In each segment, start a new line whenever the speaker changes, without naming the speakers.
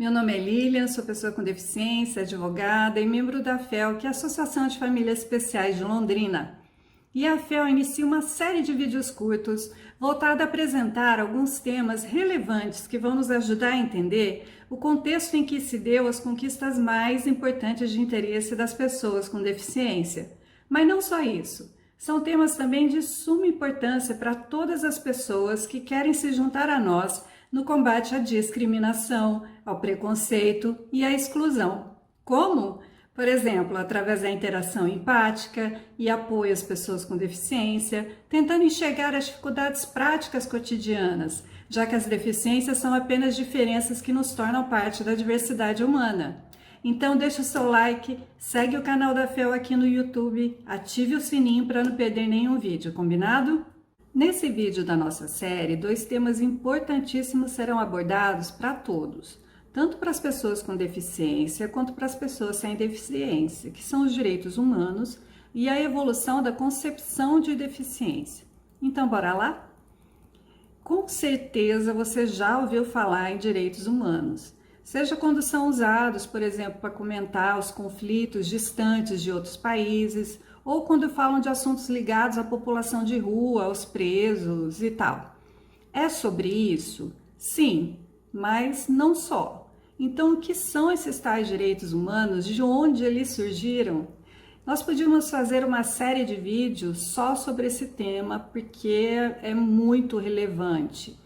Meu nome é Lilian, sou pessoa com deficiência, advogada e membro da FEL, que é a Associação de Famílias Especiais de Londrina. E a FEL inicia uma série de vídeos curtos voltada a apresentar alguns temas relevantes que vão nos ajudar a entender o contexto em que se deu as conquistas mais importantes de interesse das pessoas com deficiência. Mas não só isso, são temas também de suma importância para todas as pessoas que querem se juntar a nós no combate à discriminação, ao preconceito e à exclusão. Como? Por exemplo, através da interação empática e apoio às pessoas com deficiência, tentando enxergar as dificuldades práticas cotidianas, já que as deficiências são apenas diferenças que nos tornam parte da diversidade humana. Então deixa o seu like, segue o canal da FEL aqui no YouTube, ative o sininho para não perder nenhum vídeo, combinado? Nesse vídeo da nossa série, 2 temas importantíssimos serão abordados para todos, tanto para as pessoas com deficiência quanto para as pessoas sem deficiência, que são os direitos humanos e a evolução da concepção de deficiência. Então, bora lá? Com certeza você já ouviu falar em direitos humanos, seja quando são usados, por exemplo, para comentar os conflitos distantes de outros países, ou quando falam de assuntos ligados à população de rua, aos presos e tal. É sobre isso? Sim, mas não só. Então, o que são esses tais direitos humanos? De onde eles surgiram? Nós podíamos fazer uma série de vídeos só sobre esse tema, porque é muito relevante.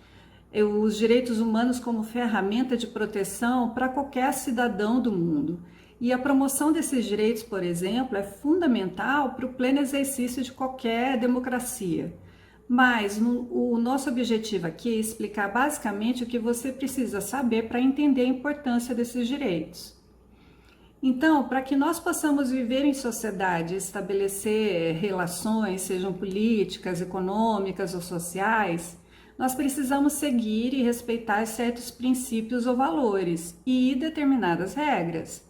Os direitos humanos como ferramenta de proteção para qualquer cidadão do mundo. E a promoção desses direitos, por exemplo, é fundamental para o pleno exercício de qualquer democracia. Mas o nosso objetivo aqui é explicar basicamente o que você precisa saber para entender a importância desses direitos. Então, para que nós possamos viver em sociedade, estabelecer relações, sejam políticas, econômicas ou sociais, nós precisamos seguir e respeitar certos princípios ou valores e determinadas regras.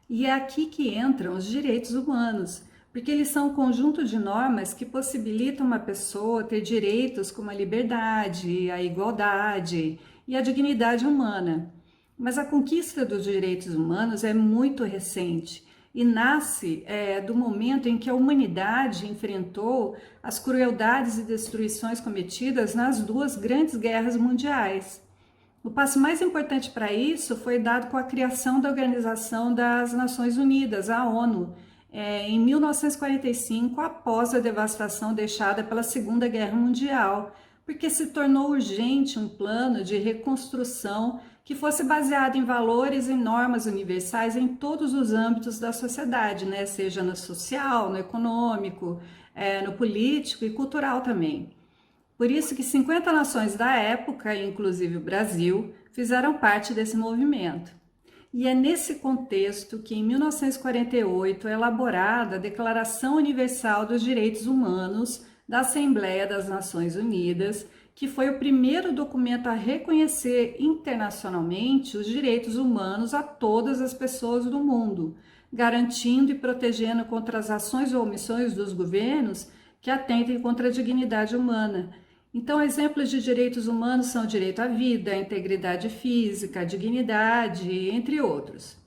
E é aqui que entram os direitos humanos, porque eles são um conjunto de normas que possibilitam uma pessoa ter direitos como a liberdade, a igualdade e a dignidade humana. Mas a conquista dos direitos humanos é muito recente e nasce do momento em que a humanidade enfrentou as crueldades e destruições cometidas nas 2 grandes guerras mundiais. O passo mais importante para isso foi dado com a criação da Organização das Nações Unidas, a ONU, em 1945, após a devastação deixada pela Segunda Guerra Mundial, porque se tornou urgente um plano de reconstrução que fosse baseado em valores e normas universais em todos os âmbitos da sociedade, né? Seja no social, no econômico, no político e cultural também. Por isso que 50 nações da época, inclusive o Brasil, fizeram parte desse movimento. E é nesse contexto que, em 1948, é elaborada a Declaração Universal dos Direitos Humanos da Assembleia das Nações Unidas, que foi o primeiro documento a reconhecer internacionalmente os direitos humanos a todas as pessoas do mundo, garantindo e protegendo contra as ações ou omissões dos governos que atentem contra a dignidade humana. Então, exemplos de direitos humanos são o direito à vida, à integridade física, à dignidade, entre outros.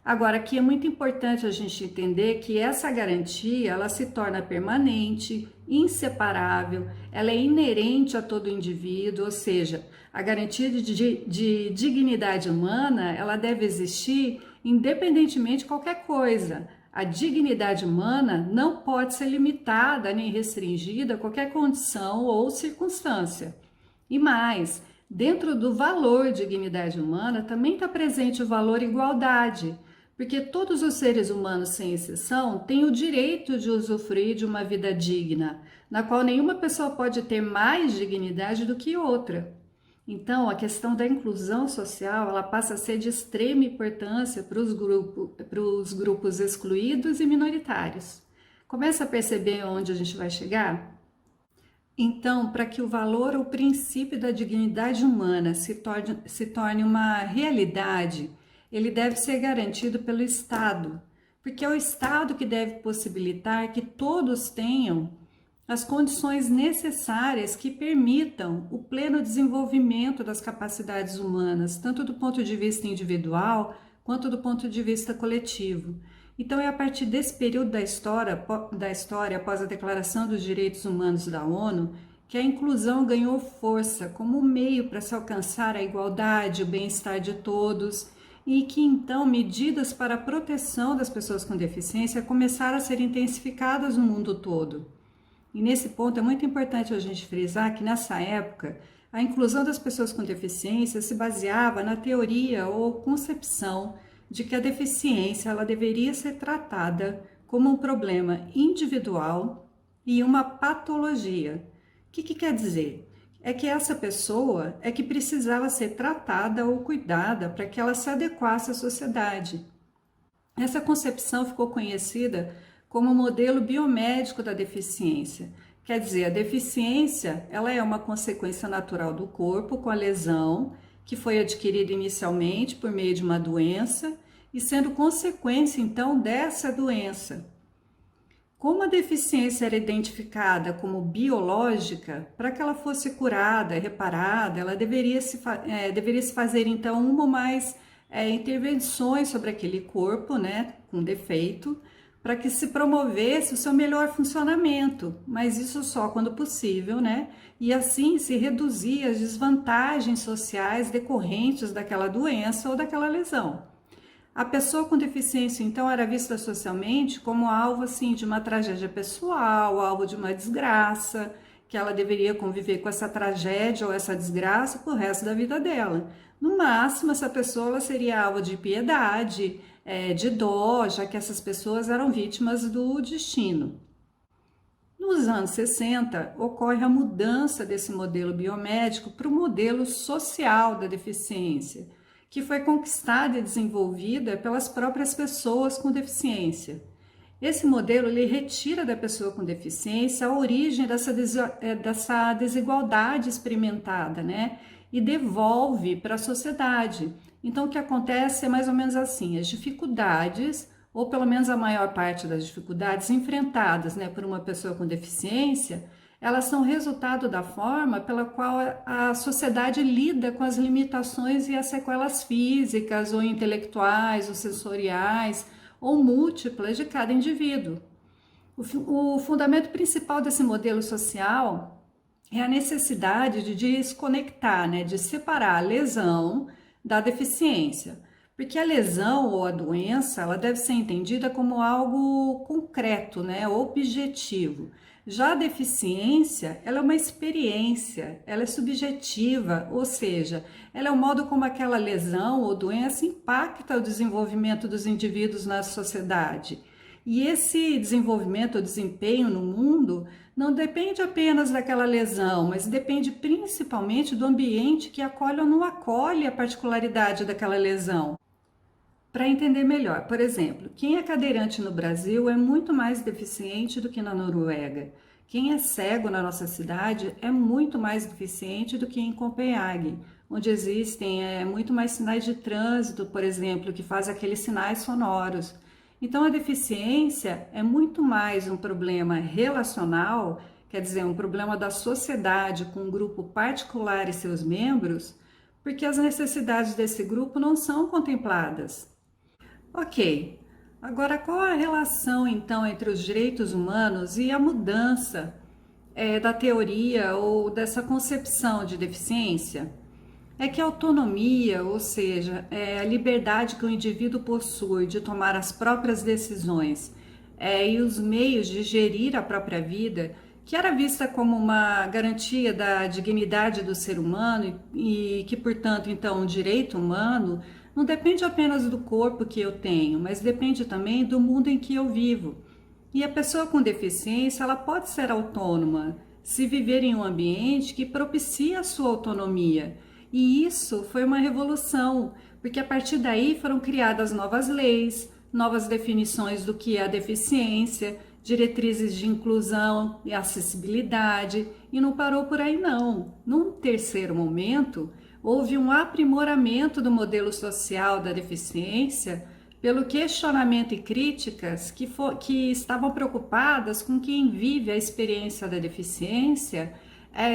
Agora, aqui é muito importante a gente entender que essa garantia, ela se torna permanente, inseparável, ela é inerente a todo indivíduo, ou seja, a garantia de dignidade humana, ela deve existir independentemente de qualquer coisa. A dignidade humana não pode ser limitada nem restringida a qualquer condição ou circunstância. E mais, dentro do valor dignidade humana também está presente o valor igualdade, porque todos os seres humanos, sem exceção, têm o direito de usufruir de uma vida digna, na qual nenhuma pessoa pode ter mais dignidade do que outra. Então, a questão da inclusão social, ela passa a ser de extrema importância para os grupos excluídos e minoritários. Começa a perceber onde a gente vai chegar? Então, para que o valor ou princípio da dignidade humana se torne uma realidade, ele deve ser garantido pelo Estado, porque é o Estado que deve possibilitar que todos tenham as condições necessárias que permitam o pleno desenvolvimento das capacidades humanas, tanto do ponto de vista individual quanto do ponto de vista coletivo. Então, é a partir desse período da história, após a Declaração dos Direitos Humanos da ONU, que a inclusão ganhou força como meio para se alcançar a igualdade, o bem-estar de todos, e que então medidas para a proteção das pessoas com deficiência começaram a ser intensificadas no mundo todo. E nesse ponto é muito importante a gente frisar que nessa época a inclusão das pessoas com deficiência se baseava na teoria ou concepção de que a deficiência ela deveria ser tratada como um problema individual e uma patologia. O que quer dizer? É que essa pessoa é que precisava ser tratada ou cuidada para que ela se adequasse à sociedade. Essa concepção ficou conhecida como modelo biomédico da deficiência. Quer dizer, a deficiência ela é uma consequência natural do corpo com a lesão, que foi adquirida inicialmente por meio de uma doença e sendo consequência, então, dessa doença. Como a deficiência era identificada como biológica, para que ela fosse curada, reparada, ela deveria se fazer, então, uma ou mais intervenções sobre aquele corpo, né, com defeito, para que se promovesse o seu melhor funcionamento, mas isso só quando possível, né? E assim se reduzir as desvantagens sociais decorrentes daquela doença ou daquela lesão. A pessoa com deficiência, então, era vista socialmente como alvo, assim, de uma tragédia pessoal, alvo de uma desgraça, que ela deveria conviver com essa tragédia ou essa desgraça pro resto da vida dela. No máximo, essa pessoa ela seria alvo de piedade, de dó, já que essas pessoas eram vítimas do destino. Nos anos 60, ocorre a mudança desse modelo biomédico para o modelo social da deficiência, que foi conquistada e desenvolvida pelas próprias pessoas com deficiência. Esse modelo ele retira da pessoa com deficiência a origem dessa desigualdade experimentada, né? E devolve para a sociedade. Então, o que acontece é mais ou menos assim: as dificuldades, ou pelo menos a maior parte das dificuldades enfrentadas, né, por uma pessoa com deficiência, elas são resultado da forma pela qual a sociedade lida com as limitações e as sequelas físicas, ou intelectuais, ou sensoriais, ou múltiplas de cada indivíduo. O fundamento principal desse modelo social é a necessidade de desconectar, né, de separar a lesão da deficiência, porque a lesão ou a doença ela deve ser entendida como algo concreto, né, objetivo. Já a deficiência, ela é uma experiência, ela é subjetiva, ou seja, ela é o modo como aquela lesão ou doença impacta o desenvolvimento dos indivíduos na sociedade. E esse desenvolvimento ou desempenho no mundo não depende apenas daquela lesão, mas depende principalmente do ambiente que acolhe ou não acolhe a particularidade daquela lesão. Para entender melhor, por exemplo, quem é cadeirante no Brasil é muito mais deficiente do que na Noruega. Quem é cego na nossa cidade é muito mais deficiente do que em Copenhague, onde existem muito mais sinais de trânsito, por exemplo, que fazem aqueles sinais sonoros. Então, a deficiência é muito mais um problema relacional, quer dizer, um problema da sociedade com um grupo particular e seus membros, porque as necessidades desse grupo não são contempladas. Ok, agora qual a relação então entre os direitos humanos e a mudança da teoria ou dessa concepção de deficiência? É que a autonomia, ou seja, a liberdade que o indivíduo possui de tomar as próprias decisões e os meios de gerir a própria vida, que era vista como uma garantia da dignidade do ser humano e que, portanto, então, um direito humano, não depende apenas do corpo que eu tenho, mas depende também do mundo em que eu vivo. E a pessoa com deficiência, ela pode ser autônoma se viver em um ambiente que propicia a sua autonomia. E isso foi uma revolução, porque a partir daí foram criadas novas leis, novas definições do que é a deficiência, diretrizes de inclusão e acessibilidade, e não parou por aí não. Num terceiro momento, houve um aprimoramento do modelo social da deficiência pelo questionamento e críticas que estavam preocupadas com quem vive a experiência da deficiência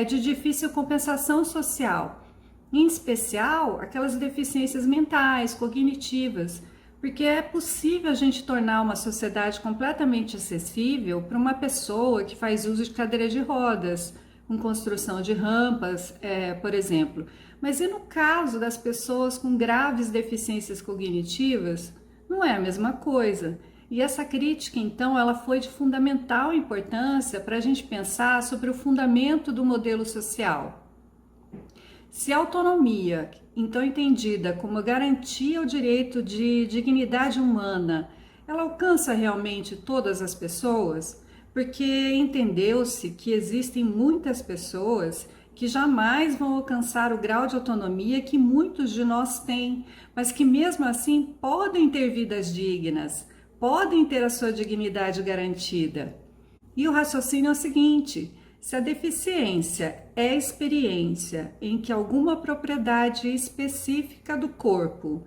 de difícil compensação social, em especial aquelas deficiências mentais, cognitivas, porque é possível a gente tornar uma sociedade completamente acessível para uma pessoa que faz uso de cadeira de rodas, com construção de rampas, por exemplo. Mas e no caso das pessoas com graves deficiências cognitivas? Não é a mesma coisa. E essa crítica, então, ela foi de fundamental importância para a gente pensar sobre o fundamento do modelo social. Se a autonomia, então entendida como garantia ao direito de dignidade humana, ela alcança realmente todas as pessoas, porque entendeu-se que existem muitas pessoas que jamais vão alcançar o grau de autonomia que muitos de nós têm, mas que mesmo assim podem ter vidas dignas, podem ter a sua dignidade garantida. E o raciocínio é o seguinte: se a deficiência é a experiência em que alguma propriedade específica do corpo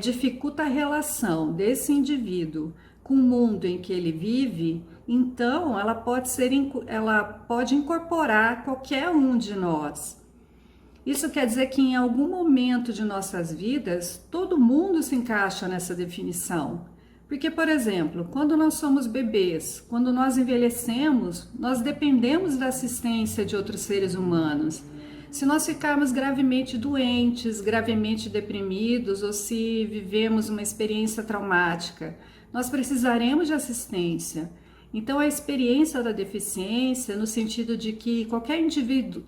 dificulta a relação desse indivíduo com o mundo em que ele vive, então ela pode incorporar qualquer um de nós. Isso quer dizer que em algum momento de nossas vidas, todo mundo se encaixa nessa definição. Porque, por exemplo, quando nós somos bebês, quando nós envelhecemos, nós dependemos da assistência de outros seres humanos. Se nós ficarmos gravemente doentes, gravemente deprimidos, ou se vivemos uma experiência traumática, nós precisaremos de assistência. Então, a experiência da deficiência, no sentido de que qualquer indivíduo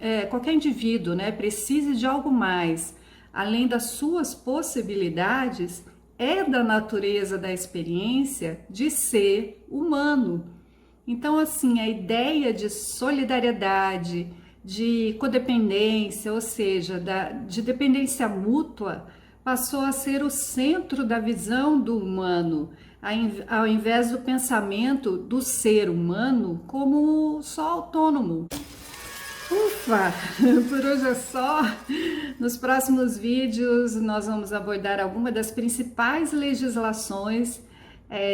precise de algo mais, além das suas possibilidades, é da natureza da experiência de ser humano. Então, assim, a ideia de solidariedade, de codependência, ou seja, de dependência mútua, passou a ser o centro da visão do humano, ao invés do pensamento do ser humano como só autônomo. Ufa! Por hoje é só. Nos próximos vídeos nós vamos abordar algumas das principais legislações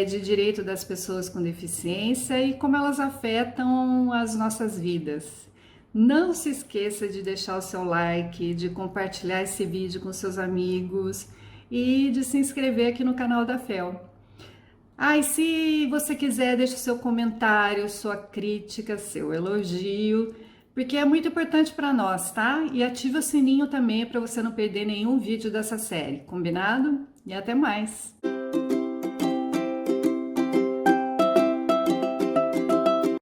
de direito das pessoas com deficiência e como elas afetam as nossas vidas. Não se esqueça de deixar o seu like, de compartilhar esse vídeo com seus amigos e de se inscrever aqui no canal da FEL. E se você quiser, deixe seu comentário, sua crítica, seu elogio, porque é muito importante para nós, tá? E ative o sininho também para você não perder nenhum vídeo dessa série, combinado? E até mais!